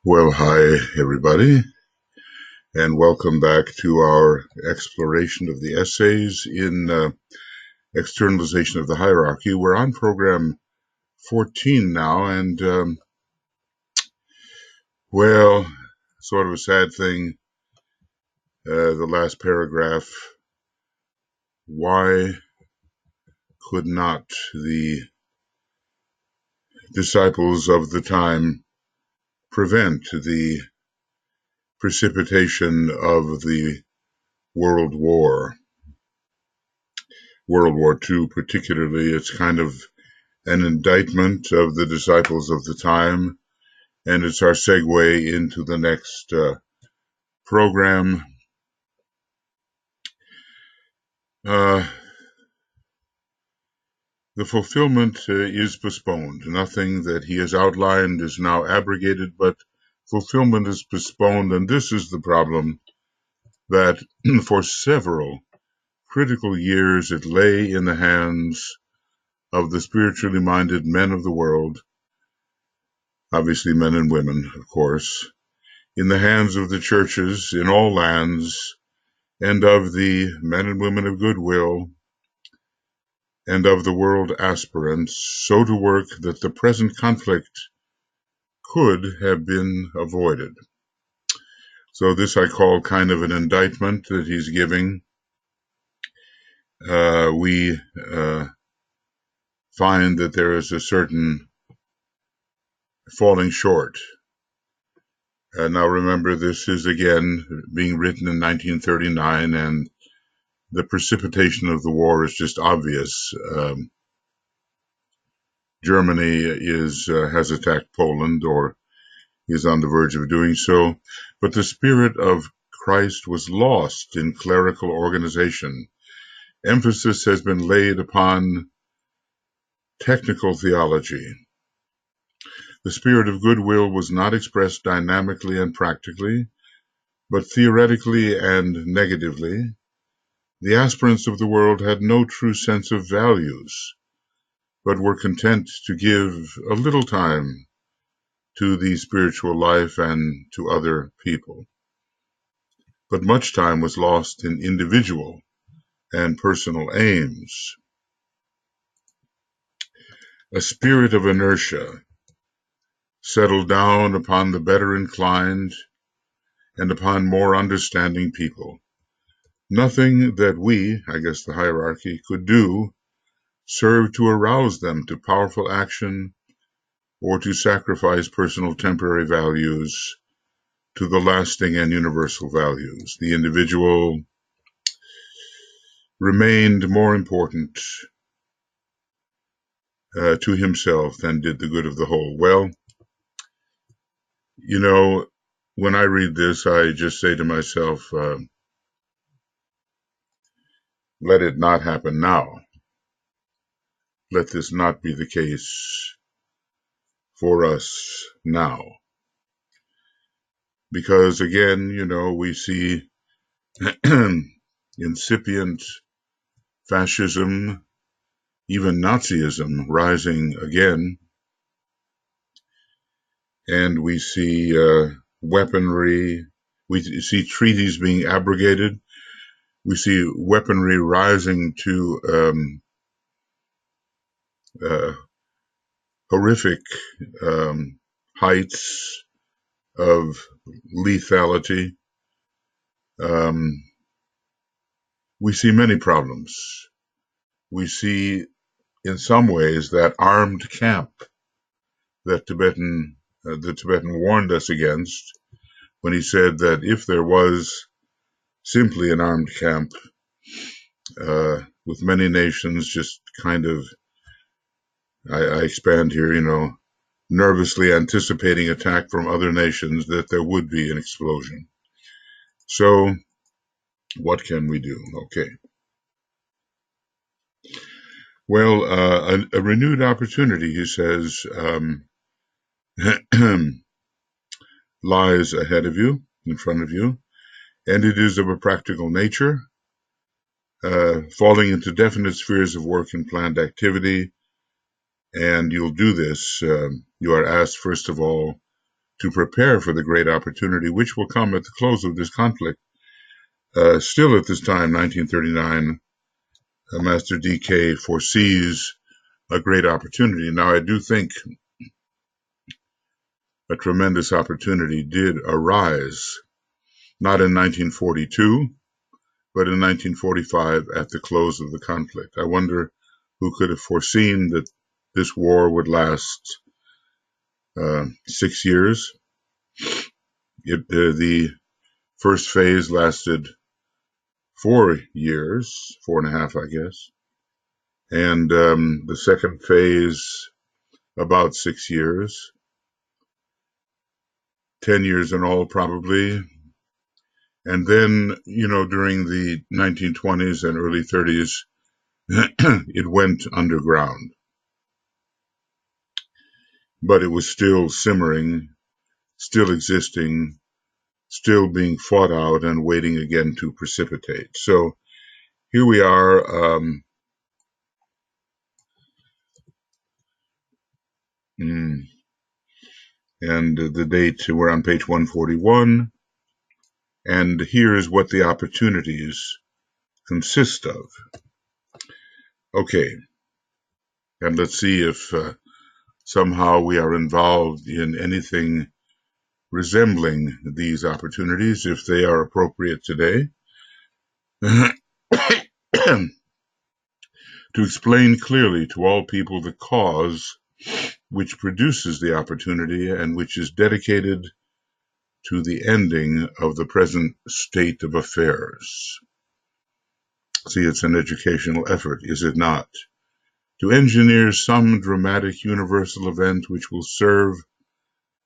Well, hi, everybody, and welcome back to our exploration of the essays in Externalization of the Hierarchy. We're on program 14 now, and, well, sort of a sad thing, the last paragraph. Why could not the disciples of the time prevent the precipitation of the World War? World War II, particularly, it's kind of an indictment of the disciples of the time, and it's our segue into the next program. Uh, the fulfillment is postponed. Nothing that he has outlined is now abrogated, but fulfillment is postponed, and this is the problem that for several critical years it lay in the hands of the spiritually minded men of the world, obviously men and women, of course, in the hands of the churches in all lands, and of the men and women of goodwill, and of the world aspirants, so to work that the present conflict could have been avoided. So this I call kind of an indictment that he's giving. We find that there is a certain falling short. Now remember, this is again being written in 1939, and the precipitation of the war is just obvious. Germany has attacked Poland, or is on the verge of doing so, but the spirit of Christ was lost in clerical organization. Emphasis has been laid upon technical theology. The spirit of goodwill was not expressed dynamically and practically, but theoretically and negatively. The aspirants of the world had no true sense of values, but were content to give a little time to the spiritual life and to other people. But much time was lost in individual and personal aims. A spirit of inertia settled down upon the better inclined and upon more understanding people. Nothing that we, I guess the hierarchy, could do served to arouse them to powerful action or to sacrifice personal temporary values to the lasting and universal values. The individual remained more important to himself than did the good of the whole. Well, when I read this, I just say to myself, let it not happen now. Let this not be the case for us now. Because again, we see incipient fascism, even Nazism rising again, and we see weaponry, we see treaties being abrogated, we see weaponry rising to horrific heights of lethality. We see many problems. We see, in some ways, that armed camp that the Tibetan warned us against when he said that if there was simply an armed camp with many nations just kind of, I expand here, nervously anticipating attack from other nations, that there would be an explosion. So what can we do? Okay. Well, a renewed opportunity, he says, lies ahead of you, in front of you, and it is of a practical nature, falling into definite spheres of work and planned activity. And you'll do this. You are asked, first of all, to prepare for the great opportunity which will come at the close of this conflict. Still at this time, 1939, Master DK foresees a great opportunity. Now, I do think a tremendous opportunity did arise, not in 1942, but in 1945 at the close of the conflict. I wonder who could have foreseen that this war would last 6 years. The first phase lasted 4 years, 4.5, I guess. And the second phase, about 6 years, 10 years in all, probably. And then, during the 1920s and early 30s, it went underground. But it was still simmering, still existing, still being fought out and waiting again to precipitate. So here we are. And the date, we're on page 141. And here is what the opportunities consist of. Okay. And let's see if somehow we are involved in anything resembling these opportunities, if they are appropriate today. To explain clearly to all people the cause which produces the opportunity and which is dedicated to the ending of the present state of affairs. See, it's an educational effort, is it not? To engineer some dramatic universal event which will serve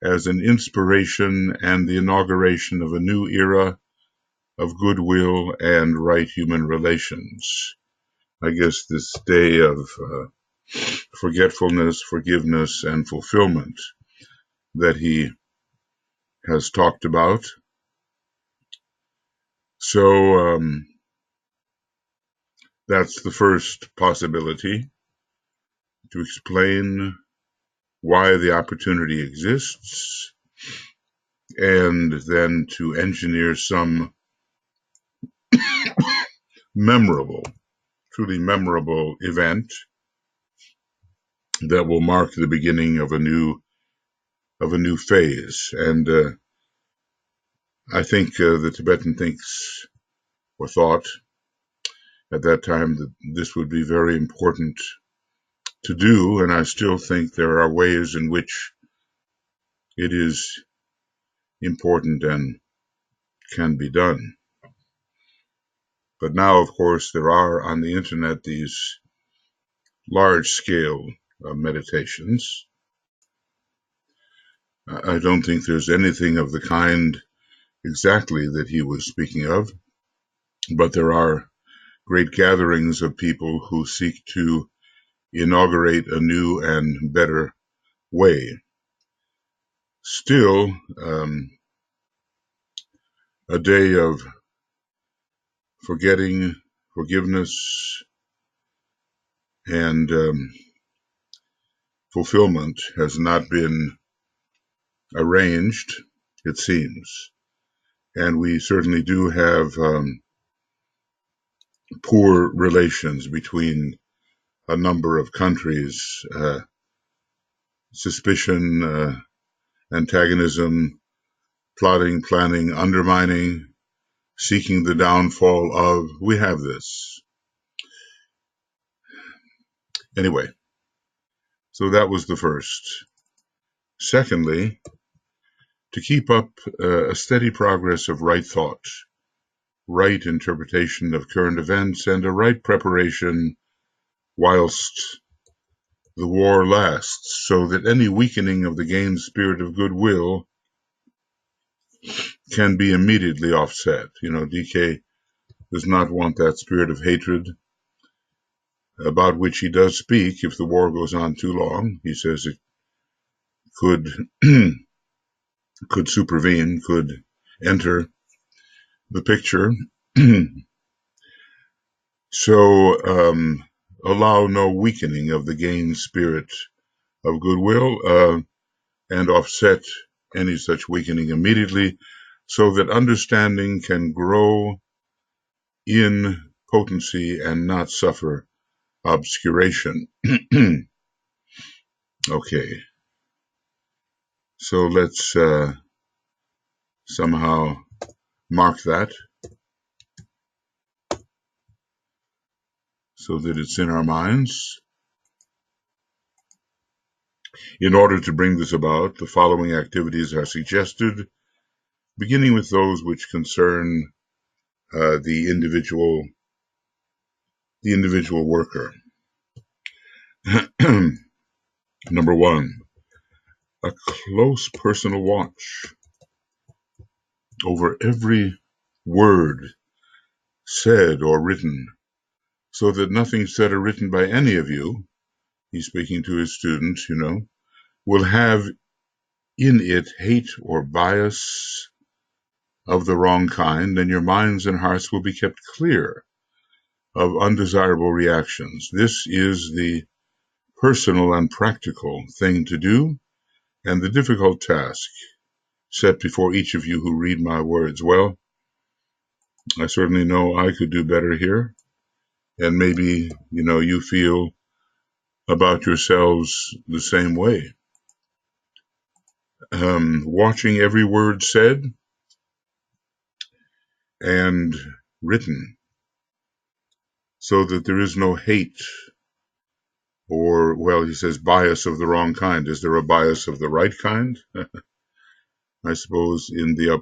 as an inspiration and the inauguration of a new era of goodwill and right human relations. I guess this day of forgetfulness, forgiveness, and fulfillment that he has talked about. So that's the first possibility, to explain why the opportunity exists, and then to engineer some truly memorable event that will mark the beginning of a new phase. And I think the Tibetan thought at that time that this would be very important to do, and I still think there are ways in which it is important and can be done. But now, of course, there are on the internet these large-scale meditations. I don't think there's anything of the kind exactly that he was speaking of, but there are great gatherings of people who seek to inaugurate a new and better way. Still, a day of forgetting, forgiveness, and fulfillment has not been arranged, it seems. And we certainly do have poor relations between a number of countries, suspicion, antagonism, plotting, planning, undermining, seeking the downfall of. We have this. Anyway, so that was the first. Secondly, to keep up a steady progress of right thought, right interpretation of current events, and a right preparation whilst the war lasts, so that any weakening of the gained spirit of goodwill can be immediately offset. DK does not want that spirit of hatred, about which he does speak if the war goes on too long. He says it could supervene, could enter the picture. So allow no weakening of the gained spirit of goodwill, and offset any such weakening immediately, so that understanding can grow in potency and not suffer obscuration. Okay, so let's somehow mark that so that it's in our minds. In order to bring this about, the following activities are suggested, beginning with those which concern the individual worker. Number one, a close personal watch over every word said or written, so that nothing said or written by any of you, he's speaking to his students, will have in it hate or bias of the wrong kind, and your minds and hearts will be kept clear of undesirable reactions. This is the personal and practical thing to do, and the difficult task set before each of you who read my words. Well, I certainly know I could do better here, and maybe, you feel about yourselves the same way. Watching every word said and written, so that there is no hate or, well, he says bias of the wrong kind. Is there a bias of the right kind? I suppose in the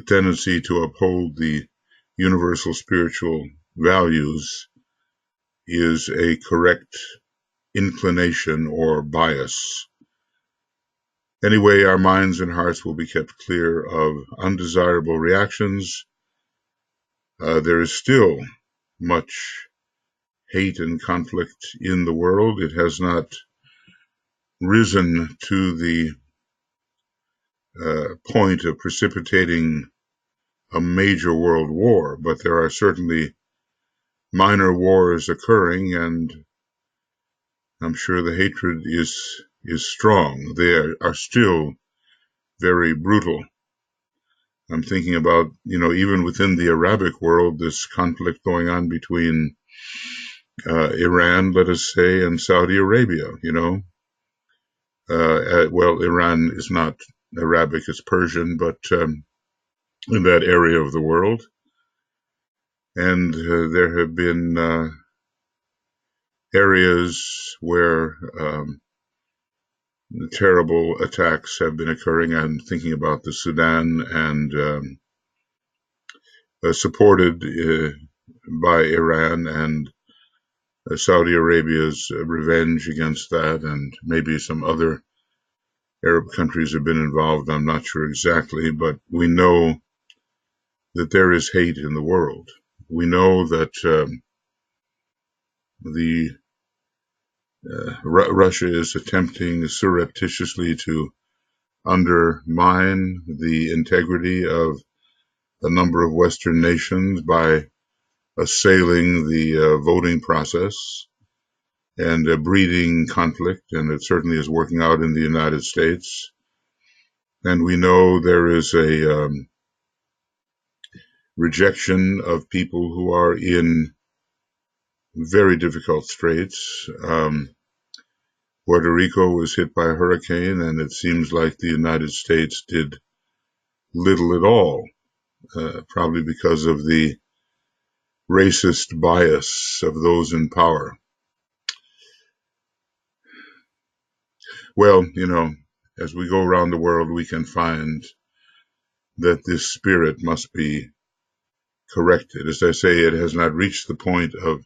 tendency to uphold the universal spiritual values is a correct inclination or bias. Anyway, our minds and hearts will be kept clear of undesirable reactions. There is still much hate and conflict in the world. It has not risen to the point of precipitating a major world war, but there are certainly minor wars occurring, and I'm sure the hatred is strong. They are still very brutal. I'm thinking about, even within the Arabic world, this conflict going on between Iran, let us say, and Saudi Arabia, well, Iran is not Arabic, it's Persian, but in that area of the world. And there have been areas where terrible attacks have been occurring. I'm thinking about the Sudan, and supported by Iran, and Saudi Arabia's revenge against that, and maybe some other Arab countries have been involved. I'm not sure exactly, but we know that there is hate in the world. We know that Russia is attempting surreptitiously to undermine the integrity of a number of Western nations by assailing the voting process and breeding conflict, and it certainly is working out in the United States. And we know there is a rejection of people who are in very difficult straits. Puerto Rico was hit by a hurricane, and it seems like the United States did little at all, probably because of the racist bias of those in power. Well, as we go around the world, we can find that this spirit must be corrected. As I say, it has not reached the point of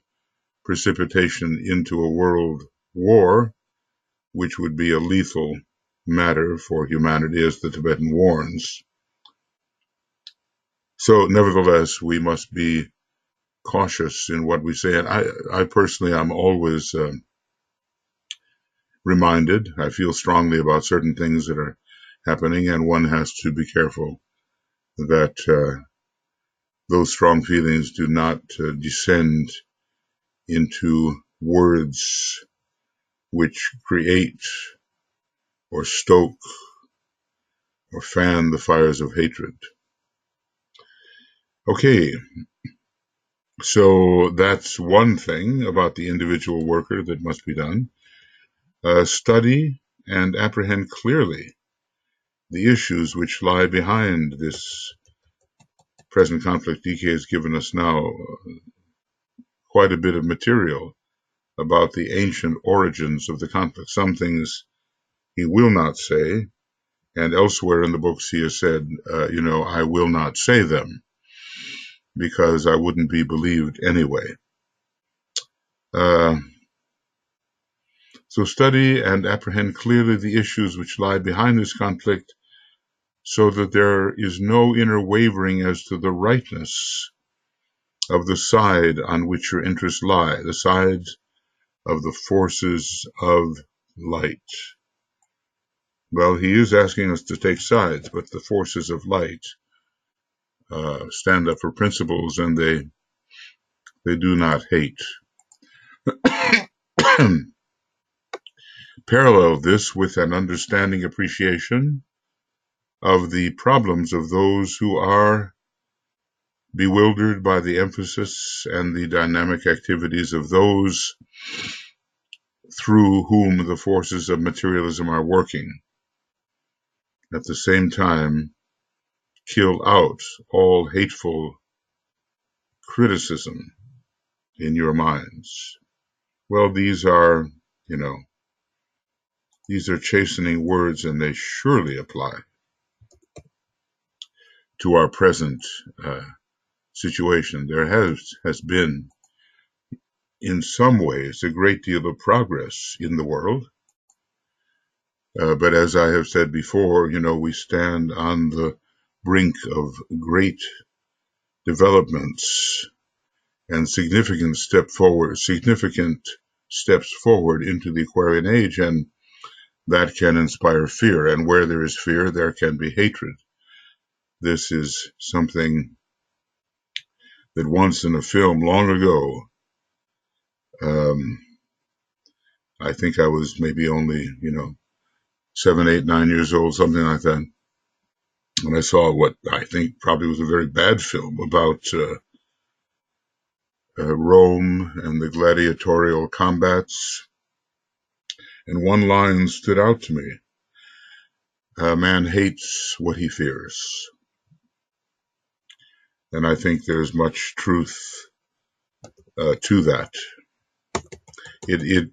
precipitation into a world war, which would be a lethal matter for humanity, as the Tibetan warns. So, nevertheless, we must be cautious in what we say. And I personally, I'm always reminded, I feel strongly about certain things that are happening, and one has to be careful that those strong feelings do not descend into words which create or stoke or fan the fires of hatred. Okay, so that's one thing about the individual worker that must be done. Study and apprehend clearly the issues which lie behind this present conflict. DK has given us now quite a bit of material about the ancient origins of the conflict. Some things he will not say, and elsewhere in the books he has said, I will not say them because I wouldn't be believed anyway. So study and apprehend clearly the issues which lie behind this conflict so that there is no inner wavering as to the rightness of the side on which your interests lie, the side of the forces of light. Well, he is asking us to take sides, but the forces of light stand up for principles, and they do not hate. Parallel this with an understanding appreciation of the problems of those who are bewildered by the emphasis and the dynamic activities of those through whom the forces of materialism are working. At the same time, kill out all hateful criticism in your minds. Well, these are chastening words, and they surely apply to our present situation. There has been, in some ways, a great deal of progress in the world. But as I have said before, we stand on the brink of great developments and significant steps forward into the Aquarian age, and that can inspire fear. And where there is fear, there can be hatred. This is something that once in a film long ago, I think I was maybe only, 7, 8, 9 years old, something like that. And I saw what I think probably was a very bad film about Rome and the gladiatorial combats. And one line stood out to me. Man hates what he fears. And I think there's much truth to that. It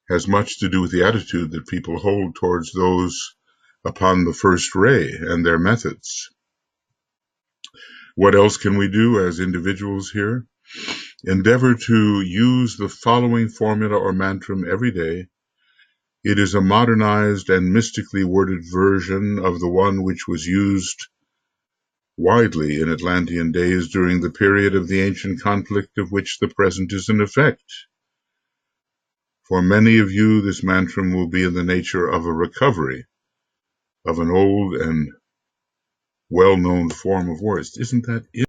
has much to do with the attitude that people hold towards those upon the first ray and their methods. What else can we do as individuals here? Endeavor to use the following formula or mantram every day. It is a modernized and mystically worded version of the one which was used widely in Atlantean days during the period of the ancient conflict of which the present is an effect. For many of you, this mantram will be in the nature of a recovery of an old and well-known form of words. Isn't that it?